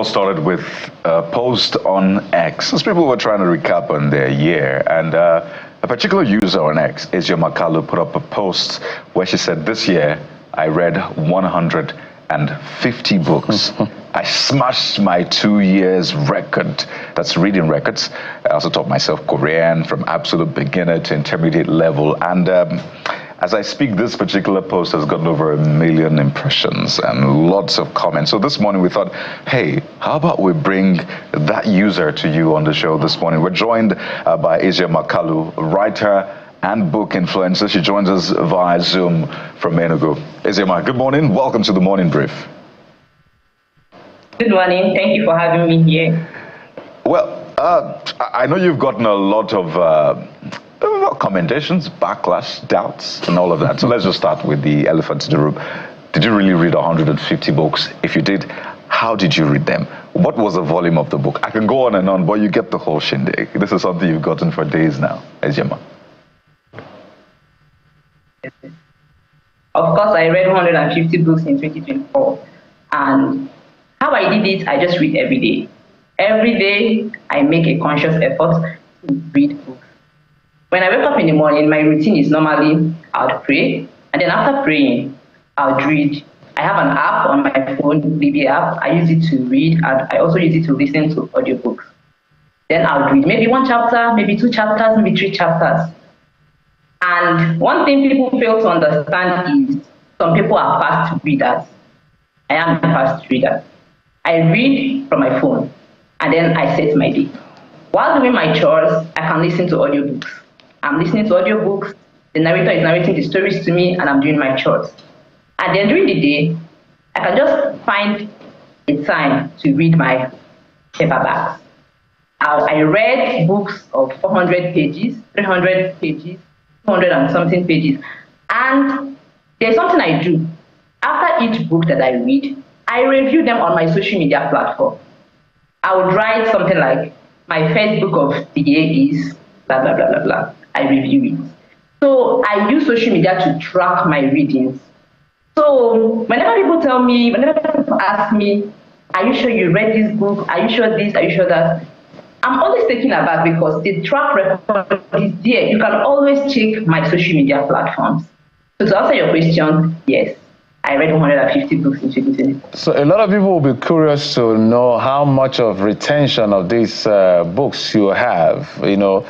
started with a post on X. As people were trying to recap on their year, and a particular user on X, Ezioma Kalu, put up a post where she said, "This year I read 150 books." I smashed my 2 years record. That's reading records. I also taught myself Korean from absolute beginner to intermediate level. And as I speak, this particular post has gotten over 1 million impressions and lots of comments. So this morning we thought, hey, how about we bring that user to you on the show this morning? We're joined by Ezioma Kalu, writer and book influencer. She joins us via Zoom from Enugu. Ezioma, good morning. Welcome to the Morning Brief. Good morning. Thank you for having me here. Well, I know you've gotten a lot of commendations, backlash, doubts, and all of that. So let's just start with the elephant in the room. Did you really read 150 books? If you did, how did you read them? What was the volume of the book? I can go on and on, but you get the whole shindig. This is something you've gotten for days now, Ezioma. Of course, I read 150 books in 2024. And how I did it, I just read every day. Every day, I make a conscious effort to read books. When I wake up in the morning, my routine is normally I would pray, and then after praying, I would read. I have an app on my phone, BB app. I use it to read, and I also use it to listen to audiobooks. Then I would read maybe 1 chapter, maybe 2 chapters, maybe 3 chapters. And one thing people fail to understand is some people are fast readers. I am a fast reader. I read from my phone, and then I set my day. While doing my chores, I can listen to audiobooks. I'm listening to audiobooks, the narrator is narrating the stories to me, and I'm doing my chores. And then during the day, I can just find a time to read my paperbacks. I read books of 400 pages, 300 pages, 200 and something pages. And there's something I do. After each book that I read, I review them on my social media platform. I would write something like, my first book of the year is blah, blah, blah, blah, blah. I review it. So I use social media to track my readings. So whenever people tell me, whenever people ask me, are you sure you read this book? Are you sure this? Are you sure that? I'm always taken aback because the track record is there. You can always check my social media platforms. So to answer your question, yes, I read 150 books in 2020. So a lot of people will be curious to know how much of retention of these books you have. You know,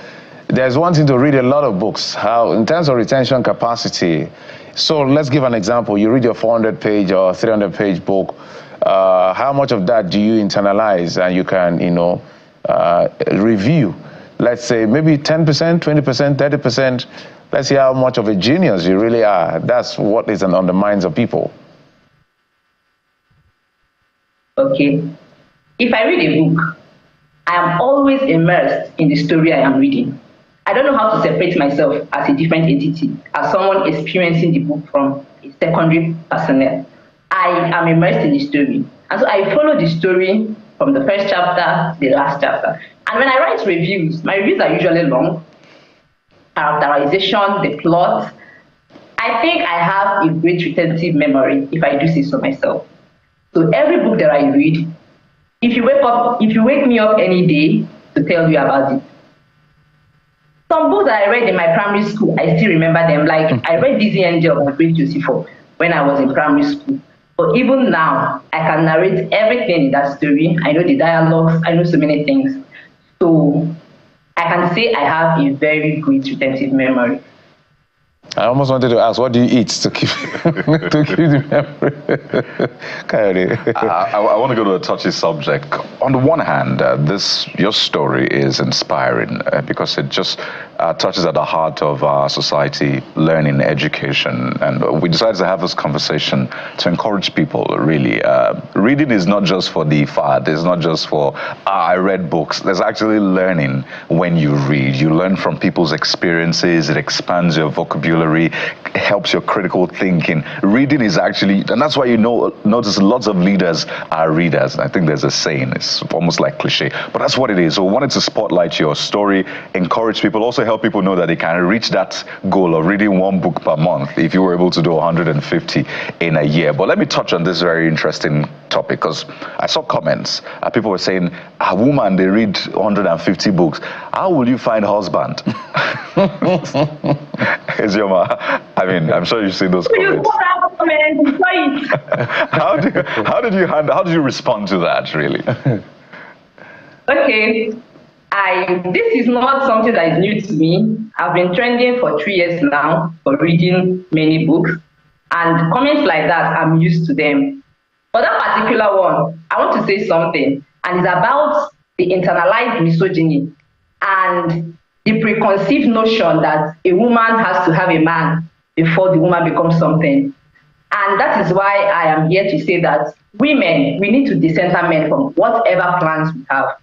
there's one thing to read a lot of books. How, in terms of retention capacity, so let's give an example. You read your 400-page or 300-page book. How much of that do you internalize and you can, review? Let's say maybe 10%, 20%, 30%. Let's see how much of a genius you really are. That's what is on the minds of people. Okay. If I read a book, I am always immersed in the story I am reading. I don't know how to separate myself as a different entity, as someone experiencing the book from a secondary personnel. I am immersed in the story. And so I follow the story from the first chapter to the last chapter. And when I write reviews, my reviews are usually long. Characterization, the plot. I think I have a great retentive memory, if I do say so myself. So every book that I read, if you wake me up any day to tell you about it. Some books that I read in my primary school, I still remember them. Like I read Dizzy Angel by Great Joseph when I was in primary school. But even now, I can narrate everything in that story. I know the dialogues, I know so many things. So I can say I have a very great retentive memory. I almost wanted to ask, what do you eat to keep the memory? I want to go to a touchy subject. On the one hand, your story is inspiring because it just touches at the heart of our society, learning, education. And we decided to have this conversation to encourage people, really. Reading is not just for the fad. It's not just for, I read books. There's actually learning when you read. You learn from people's experiences. It expands your vocabulary. Helps your critical thinking. Reading is actually, and that's why notice lots of leaders are readers. I think there's a saying, it's almost like cliche, but that's what it is. So we wanted to spotlight your story, encourage people, also help people know that they can reach that goal of reading one book per month if you were able to do 150 in a year. But let me touch on this very interesting topic, because I saw comments. People were saying, a woman, they read 150 books. How will you find husband? Ezioma, I mean, I'm sure you've seen those comments. How did you respond to that, really? Okay, this is not something that is new to me. I've been trending for 3 years now for reading many books, and comments like that, I'm used to them. For that particular one, I want to say something, and it's about the internalized misogyny and the preconceived notion that a woman has to have a man before the woman becomes something. And that is why I am here to say that women, we need to decenter men from whatever plans we have.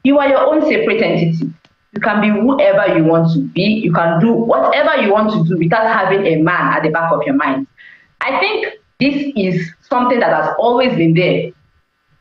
You are your own separate entity. You can be whoever you want to be. You can do whatever you want to do without having a man at the back of your mind. I think this is something that has always been there,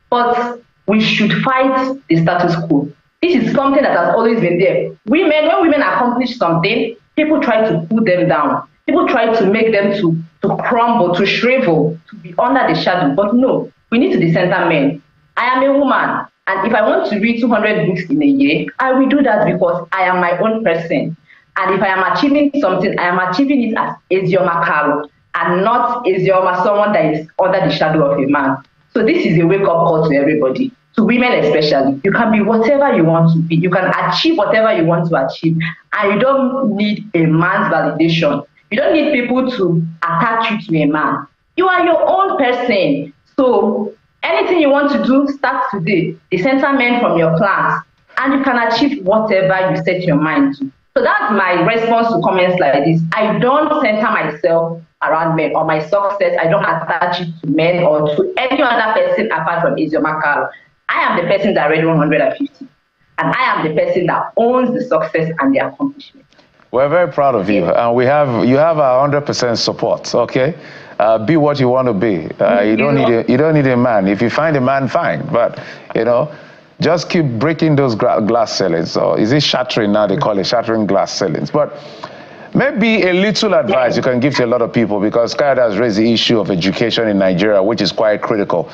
but we should fight the status quo. This is something that has always been there. When women accomplish something, people try to pull them down. People try to make them to crumble, to shrivel, to be under the shadow. But no, we need to decenter men. I am a woman, and if I want to read 200 books in a year, I will do that because I am my own person. And if I am achieving something, I am achieving it as Ezioma Kalu, and not Ezioma, someone that is under the shadow of a man. So this is a wake-up call to everybody, to women especially. You can be whatever you want to be. You can achieve whatever you want to achieve, and you don't need a man's validation. You don't need people to attach you to a man. You are your own person. So anything you want to do, start today. Decenter men from your plans, and you can achieve whatever you set your mind to. So that's my response to comments like this. I don't center myself around men or my success. I don't attach it to men or to any other person apart from Ezioma Kalu. I am the person that read 150, and I am the person that owns the success and the accomplishment. We're very proud of you, and you have our 100% support. Okay, be what you want to be. You don't need a man. If you find a man, fine. But just keep breaking those glass ceilings. Or is it shattering now? They call it shattering glass ceilings. But maybe a little advice you can give to a lot of people, because Kayode has raised the issue of education in Nigeria, which is quite critical.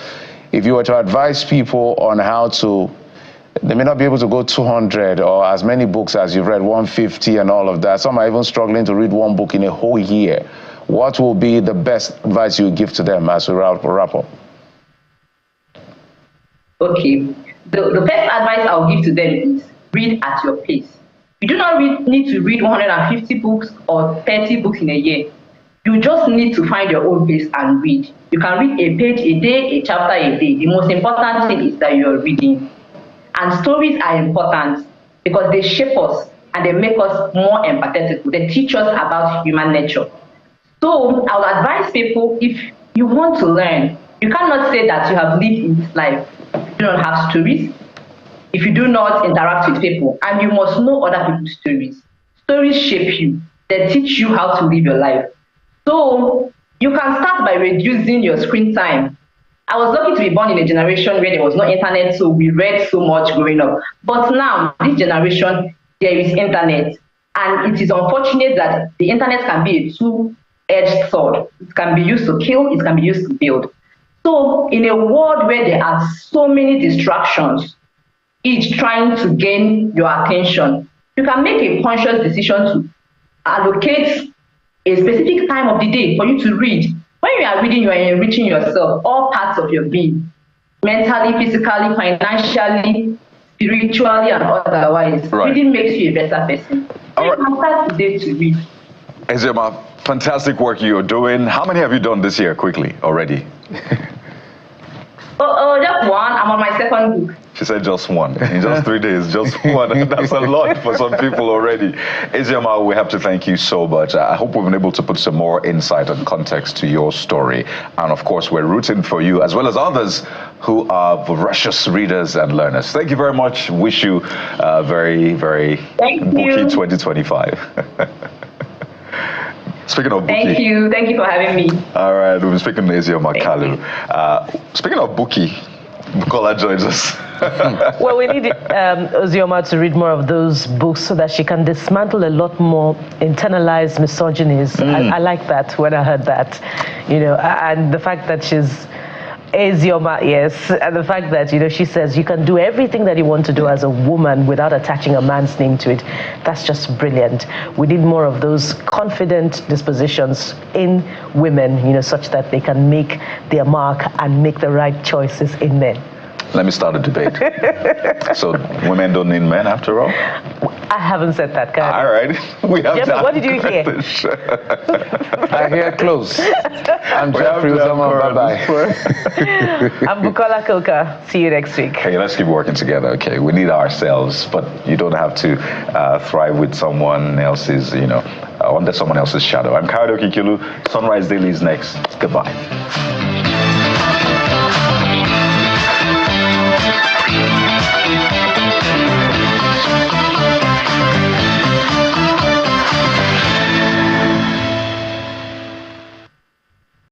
If you were to advise people on how to, they may not be able to go 200 or as many books as you've read, 150 and all of that. Some are even struggling to read one book in a whole year. What will be the best advice you give to them as we wrap up? Okay. The best advice I'll give to them is read at your pace. You do not need to read 150 books or 30 books in a year. You just need to find your own pace and read. You can read a page a day, a chapter a day. The most important thing is that you're reading. And stories are important because they shape us and they make us more empathetic. They teach us about human nature. So I would advise people, if you want to learn, you cannot say that you have lived in this life if you don't have stories, if you do not interact with people, and you must know other people's stories. Stories shape you. They teach you how to live your life. So you can start by reducing your screen time. I was lucky to be born in a generation where there was no internet, so we read so much growing up. But now, this generation, there is internet. And it is unfortunate that the internet can be a two-edged sword. It can be used to kill, it can be used to build. So in a world where there are so many distractions, each trying to gain your attention, you can make a conscious decision to allocate a specific time of the day for you to read. When you are reading, you are enriching yourself, all parts of your being, mentally, physically, financially, spiritually, and otherwise. Right. Reading makes you a better person. So you can start today to read. Ezioma, fantastic work you're doing. How many have you done this year, quickly, already? Just one. I'm on my second book. She said just one. In just 3 days, just one. That's a lot for some people already. Ezioma, we have to thank you so much. I hope we've been able to put some more insight and context to your story. And of course, we're rooting for you, as well as others who are voracious readers and learners. Thank you very much. Wish you a very, very booky 2025. Speaking of bookie. Thank you for having me. All right, we've been speaking to Ezioma Kalu. Speaking of bookie, Bukola joins us. Well, we need Ezioma to read more of those books so that she can dismantle a lot more internalized misogynies. I like that when I heard that, and the fact that she's Ezioma, yes, and the fact that she says you can do everything that you want to do as a woman without attaching a man's name to it. That's just brilliant. We need more of those confident dispositions in women, such that they can make their mark and make the right choices in men. Let me start a debate. So women don't need men after all? I haven't said that, Kalu. All right. We have Jeffrey, what did you hear? I hear close. I'm Jeffrey Ezioma. Bye-bye. I'm Bukola Koka. See you next week. Hey, let's keep working together, okay? We need ourselves, but you don't have to thrive with someone else's, under someone else's shadow. I'm Kalu. Sunrise Daily is next. Goodbye.